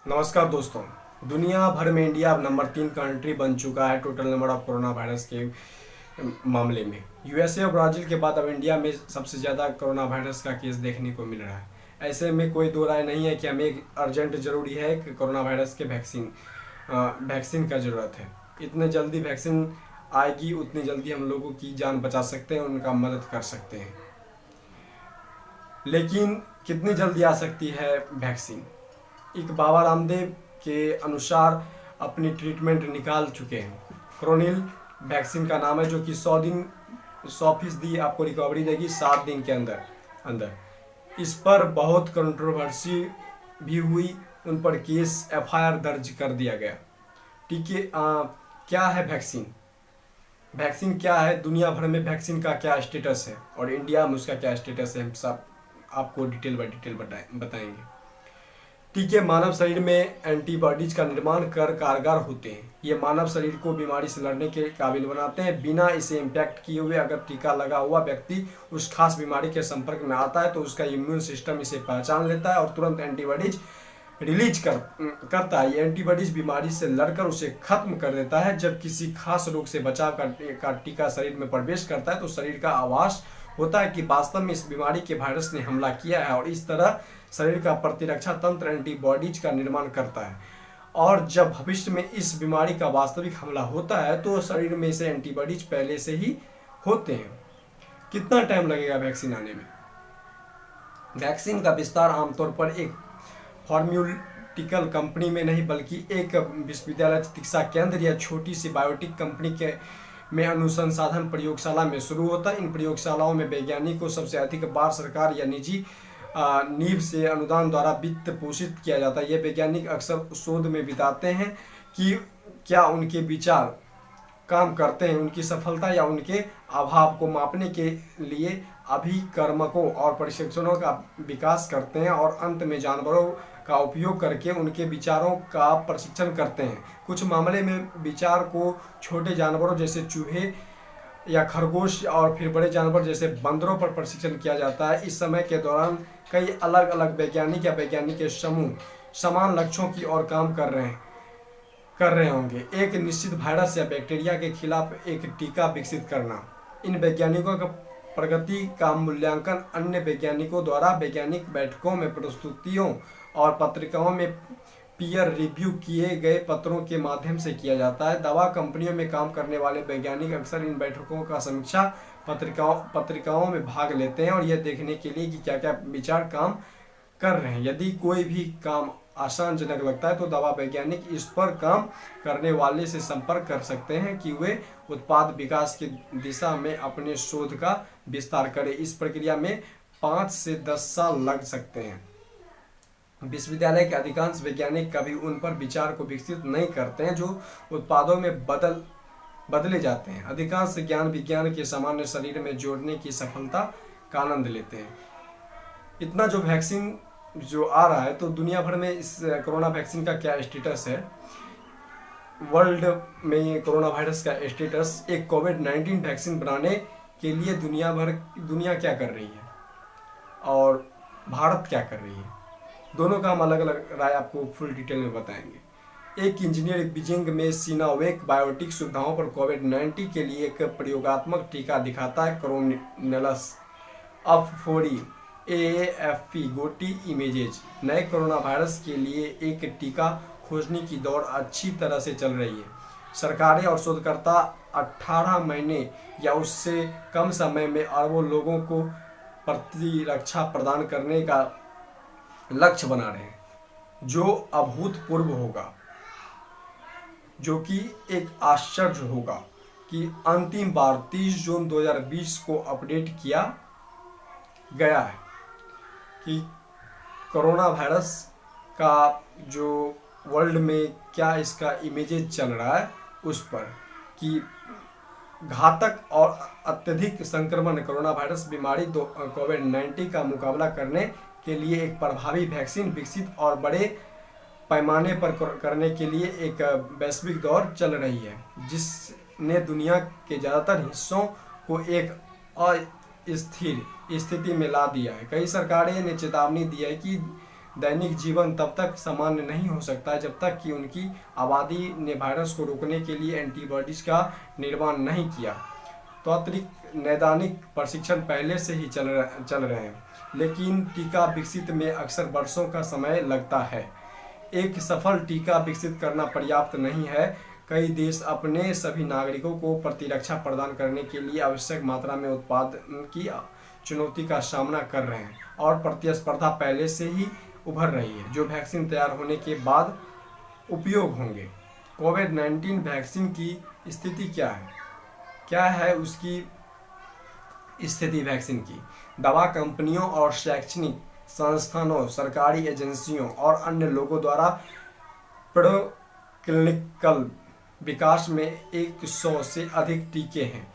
नमस्कार दोस्तों। दुनिया भर में इंडिया अब नंबर 3 कंट्री बन चुका है total number of corona virus के मामले में। यूएसए और ब्राज़ील के बाद अब इंडिया में सबसे ज़्यादा कोरोना वायरस का केस देखने को मिल रहा है। ऐसे में कोई दो राय नहीं है कि हमें अर्जेंट ज़रूरी है कि कोरोना वायरस के वैक्सीन का ज़रूरत है। इतने जल्दी वैक्सीन आएगी उतनी जल्दी हम लोगों की जान बचा सकते हैं, उनका मदद कर सकते हैं। लेकिन कितनी जल्दी आ सकती है वैक्सीन? एक बाबा रामदेव के अनुसार अपनी ट्रीटमेंट निकाल चुके हैं। कोरोनिल वैक्सीन का नाम है, जो कि 100% आपको रिकवरी देगी 7 दिन के अंदर अंदर। इस पर बहुत कंट्रोवर्सी भी हुई, उन पर केस एफआईआर दर्ज कर दिया गया। ठीक है, क्या है वैक्सीन? वैक्सीन क्या है? दुनिया भर में वैक्सीन का क्या स्टेटस है और इंडिया में उसका क्या स्टेटस है, हम सब आपको डिटेल बाय डिटेल बताएंगे। टीके मानव शरीर में एंटीबॉडीज का निर्माण कर कारगर होते हैं। ये मानव शरीर को बीमारी से लड़ने के काबिल बनाते हैं। बिना इसे इम्पैक्ट किए हुए अगर टीका लगा हुआ व्यक्ति उस खास बीमारी के संपर्क में आता है तो उसका इम्यून सिस्टम इसे पहचान लेता है और तुरंत एंटीबॉडीज रिलीज करता है। ये एंटीबॉडीज बीमारी से लड़कर उसे खत्म कर देता है। जब किसी खास रोग से बचाव का टीका शरीर में प्रवेश करता है तो शरीर का आभास होता है कि वास्तव में इस बीमारी के वायरस ने हमला किया है, और इस तरह शरीर का प्रतिरक्षा तंत्र एंटीबॉडीज का निर्माण करता है। और जब भविष्य में इस बीमारी का वास्तविक हमला होता है तो शरीर में से एंटीबॉडीज पहले से ही होते हैं। कितना टाइम लगेगा वैक्सीन आने में? वैक्सीन का विस्तार आमतौर पर एक फार्मास्यूटिकल कंपनी में नहीं बल्कि एक विश्वविद्यालय, चिकित्सा केंद्र या छोटी सी बायोटेक कंपनी के में अनुसंधान प्रयोगशाला में शुरू होता है। इन प्रयोगशालाओं में वैज्ञानिक को सबसे अधिक बार सरकार या निजी नींव से अनुदान द्वारा वित्त पोषित किया जाता है। ये वैज्ञानिक अक्सर शोध में बिताते हैं कि क्या उनके विचार काम करते हैं। उनकी सफलता या उनके अभाव को मापने के लिए अभिकर्मकों और परीक्षणों का विकास करते हैं और अंत में जानवरों का उपयोग करके उनके विचारों का परीक्षण करते हैं। कुछ मामले में विचार को छोटे जानवरों जैसे चूहे या खरगोश और फिर बड़े जानवर जैसे बंदरों पर प्रशिक्षण किया जाता है। इस समय के दौरान कई अलग अलग वैज्ञानिक या वैज्ञानिक के समूह समान लक्ष्यों की ओर काम कर रहे होंगे। एक निश्चित वायरस या बैक्टीरिया के खिलाफ एक टीका विकसित करना। इन वैज्ञानिकों का प्रगति का मूल्यांकन अन्य वैज्ञानिकों द्वारा वैज्ञानिक बैठकों में, प्रस्तुतियों और पत्रिकाओं में पीयर रिव्यू किए गए पत्रों के माध्यम से किया जाता है। दवा कंपनियों में काम करने वाले वैज्ञानिक अक्सर इन बैठकों का समीक्षा पत्रिकाओं में भाग लेते हैं और यह देखने के लिए कि क्या क्या विचार काम कर रहे हैं। यदि कोई भी काम आशाजनक लगता है तो दवा वैज्ञानिक इस पर काम करने वाले से संपर्क कर सकते हैं कि वे उत्पाद विकास की दिशा में अपने शोध का विस्तार करें। इस प्रक्रिया में 5 से 10 साल लग सकते हैं। विश्वविद्यालय के अधिकांश वैज्ञानिक कभी उन पर विचार को विकसित नहीं करते हैं जो उत्पादों में बदले जाते हैं। अधिकांश ज्ञान विज्ञान के सामान्य शरीर में जोड़ने की सफलता का आनंद लेते हैं। इतना जो वैक्सीन जो आ रहा है, तो दुनिया भर में इस कोरोना वैक्सीन का क्या स्टेटस है? वर्ल्ड में कोरोना वायरस का स्टेटस, एक कोविड-19 वैक्सीन बनाने के लिए दुनिया क्या कर रही है और भारत क्या कर रही है, दोनों का हम अलग अलग राय आपको फुल डिटेल में बताएंगे। एक इंजीनियर बीजिंग में सिनोवैक बायोटेक सुविधाओं पर कोविड-19 के लिए एक प्रयोगात्मक टीका दिखाता है। कोरोनिलस F4E AAFP गोटी इमेजेज। नए कोरोना वायरस के लिए एक टीका खोजने की दौड़ अच्छी तरह से चल रही है। सरकारें और शोधकर्ता 18 महीने या उससे कम समय में अरबों लोगों को प्रतिरक्षा प्रदान करने का लक्ष्य बना रहे हैं, जो अभूतपूर्व होगा, जो कि एक आश्चर्य होगा कि अंतिम बार 30 जून 2020 को अपडेट किया गया है कि कोरोना वायरस का जो वर्ल्ड में क्या इसका इमेजेज चल रहा है उस पर, कि घातक और अत्यधिक संक्रमण कोरोना वायरस बीमारी कोविड-19 का मुकाबला करने के लिए एक प्रभावी वैक्सीन विकसित और बड़े पैमाने पर करने के लिए एक वैश्विक दौर चल रही है, जिसने दुनिया के ज़्यादातर हिस्सों को एक अस्थिर स्थिति में ला दिया है। कई सरकारें ने चेतावनी दी है कि दैनिक जीवन तब तक सामान्य नहीं हो सकता जब तक कि उनकी आबादी ने वायरस को रोकने के लिए एंटीबॉडीज का निर्माण नहीं किया। तो अतिरिक्त नैदानिक प्रशिक्षण पहले से ही चल रहे हैं, लेकिन टीका विकसित में अक्सर वर्षों का समय लगता है। एक सफल टीका विकसित करना पर्याप्त नहीं है। कई देश अपने सभी नागरिकों को प्रतिरक्षा प्रदान करने के लिए आवश्यक मात्रा में उत्पादन की चुनौती का सामना कर रहे हैं और प्रतिस्पर्धा पहले से ही उभर रही है, जो वैक्सीन तैयार होने के बाद उपयोग होंगे। कोविड-19 वैक्सीन की स्थिति क्या है उसकी स्थिति वैक्सीन की। दवा कंपनियों और शैक्षणिक संस्थानों, सरकारी एजेंसियों और अन्य लोगों द्वारा प्रीक्लिनिकल विकास में 100 से अधिक टीके हैं।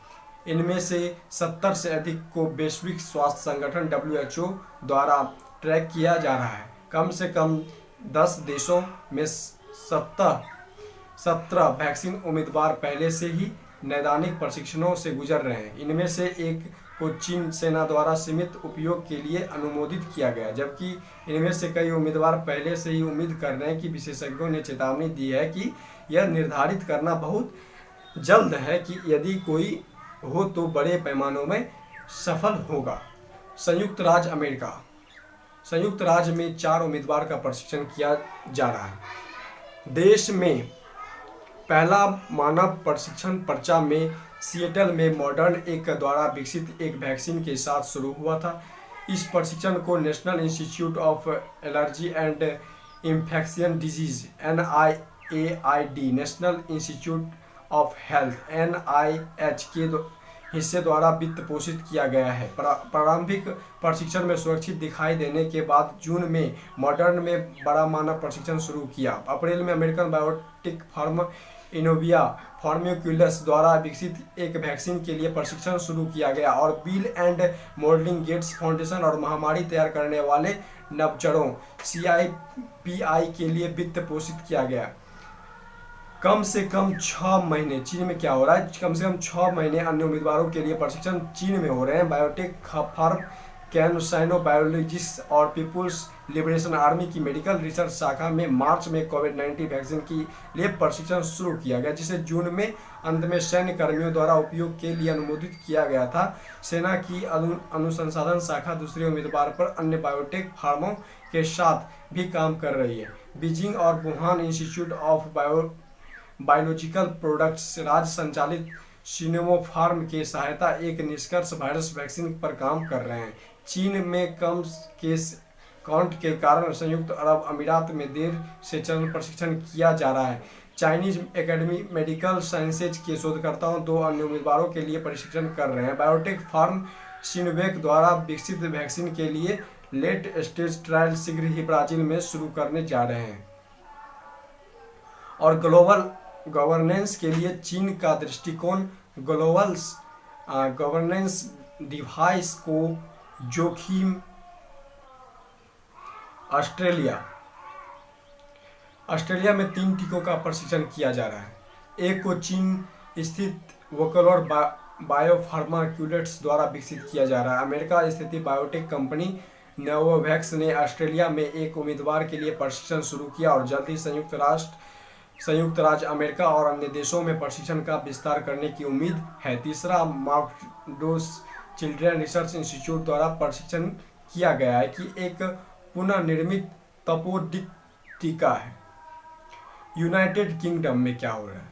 इनमें से 70 से अधिक को वैश्विक स्वास्थ्य संगठन WHO द्वारा ट्रैक किया जा रहा है। कम से कम 10 देशों में 17 वैक्सीन उम्मीदवार पहले से ही नैदानिक प्रशिक्षणों से गुजर रहे हैं। इनमें से एक को चीन सेना द्वारा सीमित उपयोग के लिए अनुमोदित किया गया, जबकि इनमें से कई उम्मीदवार पहले से ही उम्मीद कर रहे हैं कि विशेषज्ञों ने चेतावनी दी है कि यह निर्धारित करना बहुत जल्द है कि यदि कोई हो तो बड़े पैमानों में सफल होगा। संयुक्त राज्य में 4 उम्मीदवार का प्रशिक्षण किया जा रहा है। देश में पहला मानव प्रशिक्षण पर्चा में सिएटल में मॉडर्न एक द्वारा विकसित एक वैक्सीन के साथ शुरू हुआ था। इस प्रशिक्षण को national institute of allergy and infectious disease NIAID, national institute of health NIH के हिस्से द्वारा वित्त पोषित किया गया है। प्रारंभिक प्रशिक्षण में सुरक्षित दिखाई देने के बाद जून में मॉडर्न में बड़ा मानव प्रशिक्षण शुरू किया। अप्रैल में अमेरिकन बायोटेक फर्म इनोविया फार्मास्यूटिकल्स द्वारा विकसित एक वैक्सीन के लिए प्रशिक्षण शुरू किया गया और bill and Melinda Gates foundation और महामारी तैयार करने वाले नवचरों CIPI के लिए वित्त पोषित किया गया। कम से कम 6 महीने चीन में क्या हो रहा है, कम से कम 6 महीने अन्य उम्मीदवारों के लिए प्रशिक्षण चीन में हो रहे हैं। बायोटेक फर्म कैनसाइनो बायोलॉजिस्ट और पीपुल्स लिबरेशन आर्मी की मेडिकल रिसर्च शाखा में मार्च में कोविड-19 वैक्सीन के लिए प्रशिक्षण शुरू किया गया, जिसे जून में अंत में सैन्य कर्मियों द्वारा उपयोग के लिए अनुमोदित किया गया था। सेना की अनुसंधान शाखा दूसरे उम्मीदवार पर अन्य बायोटेक फार्मों के साथ भी काम कर रही है। बीजिंग और Wuhan institute of biological products राज्य संचालित सिनोफार्म के सहायता एक निष्कर्ष वायरस वैक्सीन पर काम कर रहे हैं। चीन में कम केस काउंट के कारण संयुक्त अरब अमीरात में देर से चल प्रशिक्षण किया जा रहा है। चाइनीज एकेडमी मेडिकल साइंसेज के शोधकर्ताओं 2 अन्य उम्मीदवारों के लिए प्रशिक्षण कर रहे हैं। बायोटेक फार्म सिनोवैक द्वारा विकसित वैक्सीन के लिए लेट स्टेज ट्रायल शीघ्र ही ब्राजील में शुरू करने जा रहे हैं। और ग्लोबल गवर्नेंस के लिए चीन का दृष्टिकोण ग्लोबल गवर्नेंस डिवाइस को जोखिम। ऑस्ट्रेलिया में 3 टीकों का प्रशिक्षण किया जा रहा है। एक को चीन स्थित वोकलोर बायोफार्मास्यूटिकल्स द्वारा विकसित किया जा रहा है। अमेरिका स्थित बायोटेक कंपनी नोवावैक्स ने ऑस्ट्रेलिया में एक उम्मीदवार के लिए प्रशिक्षण शुरू किया और जल्द ही संयुक्त राज्य अमेरिका और अन्य देशों में प्रशिक्षण का विस्तार करने की उम्मीद है। तीसरा मार्कडोस चिल्ड्रन रिसर्च इंस्टीट्यूट द्वारा प्रशिक्षण किया गया है कि एक पुनर्निर्मित तपोदिक टीका है। यूनाइटेड किंगडम में क्या हो रहा है,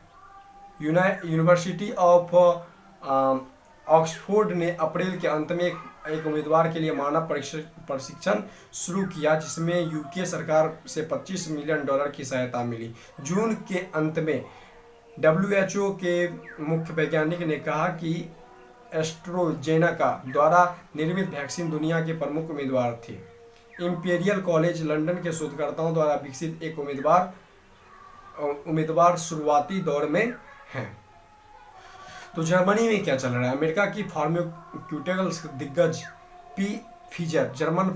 यूनिवर्सिटी ऑफ ऑक्सफोर्ड ने अप्रैल के अंत में एक उम्मीदवार के लिए मानव प्रशिक्षण शुरू किया, जिसमें यूके सरकार से $25 मिलियन की सहायता मिली। जून के अंत में WHO के मुख्य वैज्ञानिक ने कहा कि एस्ट्राजेनेका द्वारा निर्मित वैक्सीन दुनिया के प्रमुख उम्मीदवार थे। इंपीरियल कॉलेज लंदन के शोधकर्ताओं द्वारा विकसित एक उम्मीदवार शुरुआती दौर में हैं। तो जर्मनी में क्या चल रहा है, अमेरिका की फार्मास्यूटिकल्स दिग्गज Pfizer, जर्मन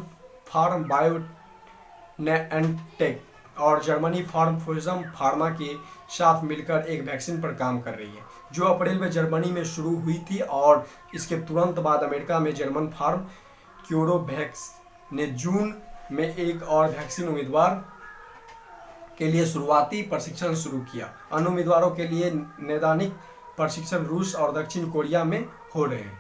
फार्म बायोएनटेक और जर्मनी फार्म फार्मा के साथ मिलकर एक वैक्सीन पर काम कर रही है, जो अप्रैल में जर्मनी में शुरू हुई थी और इसके तुरंत बाद अमेरिका में जर्मन फार्म क्यूरोवैक्स ने जून में एक और वैक्सीन उम्मीदवार के लिए शुरुआती प्रशिक्षण शुरू किया। अन्य उम्मीदवारों के लिए नैदानिक प्रशिक्षण रूस और दक्षिण कोरिया में हो रहे हैं।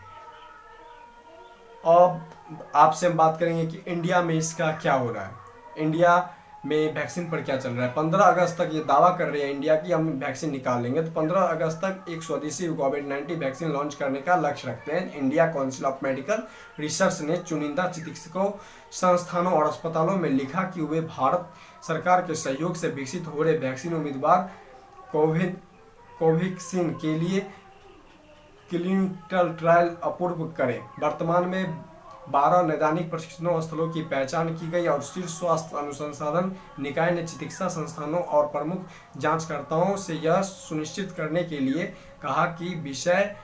अब आपसे हम बात करेंगे कि इंडिया में इसका क्या हो रहा है, इंडिया में वैक्सीन पर क्या चल रहा है। 15 अगस्त तक ये दावा कर रहे हैं इंडिया की हम वैक्सीन निकाल लेंगे, तो 15 अगस्त तक एक स्वदेशी कोविड-19 वैक्सीन लॉन्च करने का लक्ष्य रखते हैं। India council of medical research ने चुनिंदा चिकित्सकों, संस्थानों और अस्पतालों में लिखा कि वे भारत सरकार के सहयोग से विकसित हो रहे वैक्सीन उम्मीदवार कोवैक्सीन के लिए क्लिनिकल ट्रायल अपूर्व करें। वर्तमान में 12 नैदानिक प्रशिक्षण स्थलों की पहचान की गई और शीर्ष स्वास्थ्य अनुसंधान निकाय ने चिकित्सा संस्थानों और प्रमुख जांचकर्ताओं से यह सुनिश्चित करने के लिए कहा कि विषय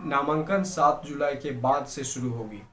नामांकन 7 जुलाई के बाद से शुरू होगी।